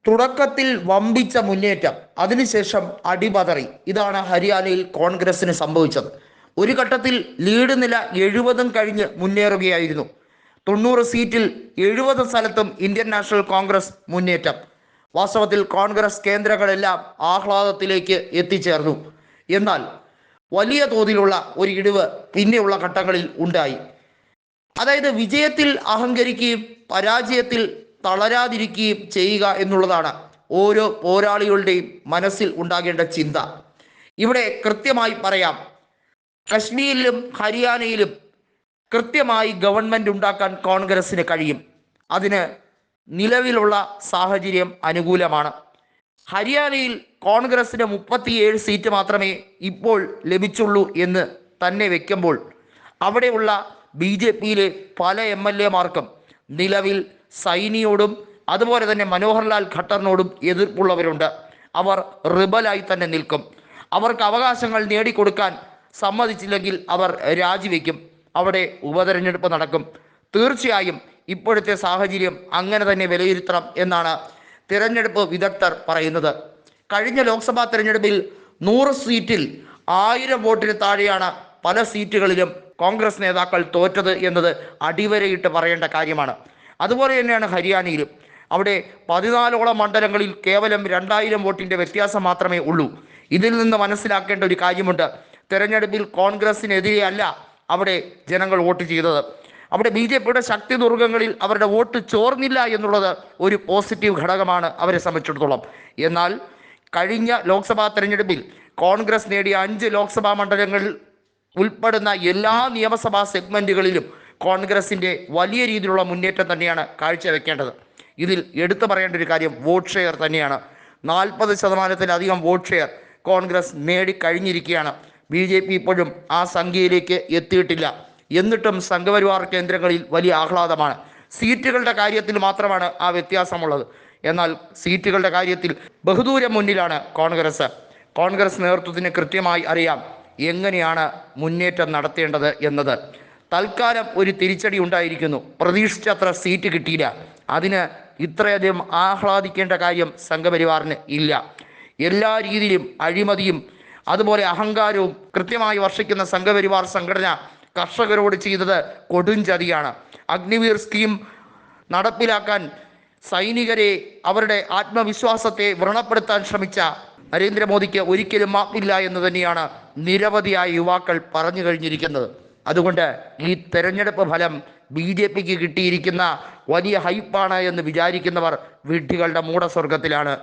തുടക്കത്തിൽ വമ്പിച്ച മുന്നേറ്റം, അതിനുശേഷം അടിപതറി. ഇതാണ് ഹരിയാനയിൽ കോൺഗ്രസിന് സംഭവിച്ചത്. ഒരു ഘട്ടത്തിൽ ലീഡ് നില 70 കഴിഞ്ഞ് മുന്നേറുകയായിരുന്നു. 90 സീറ്റിൽ 70 സ്ഥലത്തും ഇന്ത്യൻ നാഷണൽ കോൺഗ്രസ് മുന്നേറ്റം. വാസ്തവത്തിൽ കോൺഗ്രസ് കേന്ദ്രങ്ങളെല്ലാം ആഹ്ലാദത്തിലേക്ക് എത്തിച്ചേർന്നു. എന്നാൽ വലിയ തോതിലുള്ള ഒരു ഇടിവ് പിന്നെയുള്ള ഘട്ടങ്ങളിൽ ഉണ്ടായി. അതായത് വിജയത്തിൽ അഹങ്കരിക്കുകയും പരാജയത്തിൽ തളരാതിരിക്കുകയും ചെയ്യുക എന്നുള്ളതാണ് ഓരോ പോരാളികളുടെയും മനസ്സിൽ ഉണ്ടാകേണ്ട ചിന്ത. ഇവിടെ കൃത്യമായി പറയാം, കശ്മീരിലും ഹരിയാനയിലും കൃത്യമായി ഗവൺമെൻറ് ഉണ്ടാക്കാൻ കോൺഗ്രസ്സിന് കഴിയും. അതിന് നിലവിലുള്ള സാഹചര്യം അനുകൂലമാണ്. ഹരിയാനയിൽ കോൺഗ്രസ്സിന് 37 സീറ്റ് മാത്രമേ ഇപ്പോൾ ലഭിച്ചുള്ളൂ എന്ന് തന്നെ വയ്ക്കുമ്പോൾ അവിടെയുള്ള BJPയിലെ പല MLA മാർക്കും നിലവിൽ സൈനിയോടും അതുപോലെ തന്നെ മനോഹർലാൽ ഖട്ടറിനോടും എതിർപ്പുള്ളവരുണ്ട്. അവർ റിബലായി തന്നെ നിൽക്കും. അവർക്ക് അവകാശങ്ങൾ നേടിക്കൊടുക്കാൻ സമ്മതിച്ചില്ലെങ്കിൽ അവർ രാജിവെക്കും. അവിടെ ഉപതെരഞ്ഞെടുപ്പ് നടക്കും. തീർച്ചയായും ഇപ്പോഴത്തെ സാഹചര്യം അങ്ങനെ തന്നെ വിലയിരുത്തണം എന്നാണ് തിരഞ്ഞെടുപ്പ് വിദഗ്ധർ പറയുന്നത്. കഴിഞ്ഞ ലോക്സഭാ തിരഞ്ഞെടുപ്പിൽ 100 സീറ്റിൽ 1000 വോട്ടിന് താഴെയാണ് പല സീറ്റുകളിലും കോൺഗ്രസ് നേതാക്കൾ തോറ്റത് എന്നത് അടിവരയിട്ട് പറയേണ്ട കാര്യമാണ്. അതുപോലെ തന്നെയാണ് ഹരിയാനയിലും. അവിടെ 14ഓളം മണ്ഡലങ്ങളിൽ കേവലം 2000 വോട്ടിൻ്റെ വ്യത്യാസം മാത്രമേ ഉള്ളൂ. ഇതിൽ നിന്ന് മനസ്സിലാക്കേണ്ട ഒരു കാര്യമുണ്ട്. തെരഞ്ഞെടുപ്പിൽ കോൺഗ്രസിനെതിരെ അല്ല അവിടെ ജനങ്ങൾ വോട്ട് ചെയ്തത്. അവിടെ BJPയുടെ ശക്തി ദുർഗങ്ങളിൽ അവരുടെ വോട്ട് ചോർന്നില്ല എന്നുള്ളത് ഒരു പോസിറ്റീവ് ഘടകമാണ് അവരെ സംബന്ധിച്ചിടത്തോളം. എന്നാൽ കഴിഞ്ഞ ലോക്സഭാ തെരഞ്ഞെടുപ്പിൽ കോൺഗ്രസ് നേടിയ 5 ലോക്സഭാ മണ്ഡലങ്ങളിൽ ഉൾപ്പെടുന്ന എല്ലാ നിയമസഭാ സെഗ്മെൻറ്റുകളിലും കോൺഗ്രസിൻ്റെ വലിയ രീതിയിലുള്ള മുന്നേറ്റം തന്നെയാണ് കാഴ്ചവെക്കേണ്ടത്. ഇതിൽ എടുത്തു പറയേണ്ട ഒരു കാര്യം വോട്ട് ഷെയർ തന്നെയാണ്. 40%-ലധികം വോട്ട് ഷെയർ കോൺഗ്രസ് നേടിക്കഴിഞ്ഞിരിക്കുകയാണ്. BJP ഇപ്പോഴും ആ സംഖ്യയിലേക്ക് എത്തിയിട്ടില്ല. എന്നിട്ടും സംഘപരിവാർ കേന്ദ്രങ്ങളിൽ വലിയ ആഹ്ലാദമാണ്. സീറ്റുകളുടെ കാര്യത്തിൽ മാത്രമാണ് ആ വ്യത്യാസമുള്ളത്. എന്നാൽ സീറ്റുകളുടെ കാര്യത്തിൽ ബഹുദൂരം മുന്നിലാണ് കോൺഗ്രസ്. കോൺഗ്രസ് നേതൃത്വത്തിന് കൃത്യമായി അറിയാം എങ്ങനെയാണ് മുന്നേറ്റം നടത്തേണ്ടത് എന്നത്. തൽക്കാലം ഒരു തിരിച്ചടി ഉണ്ടായിരിക്കുന്നു. പ്രതീക്ഷിച്ചത്ര സീറ്റ് കിട്ടിയില്ല. അതിന് ഇത്രയധികം ആഹ്ലാദിക്കേണ്ട കാര്യം സംഘപരിവാറിന് ഇല്ല. എല്ലാ രീതിയിലും അഴിമതിയും അതുപോലെ അഹങ്കാരവും കൃത്യമായി വർഷിക്കുന്ന സംഘപരിവാർ സംഘടന കർഷകരോട് ചെയ്തത് കൊടുംചതിയാണ്. അഗ്നിവീർ സ്കീം നടപ്പിലാക്കാൻ സൈനികരെ അവരുടെ ആത്മവിശ്വാസത്തെ വ്രണപ്പെടുത്താൻ ശ്രമിച്ച നരേന്ദ്രമോദിക്ക് ഒരിക്കലും മാപ്പില്ല എന്ന് തന്നെയാണ് നിരവധിയായ യുവാക്കൾ പറഞ്ഞു കഴിഞ്ഞിരിക്കുന്നത്. അതുകൊണ്ട് ഈ തെരഞ്ഞെടുപ്പ് ഫലം BJPക്ക് കിട്ടിയിരിക്കുന്ന വലിയ ഹൈപ്പാണ് എന്ന് വിചാരിക്കുന്നവർ വിഡ്ഢികളുടെ മൂഢസ്വർഗത്തിലാണ്.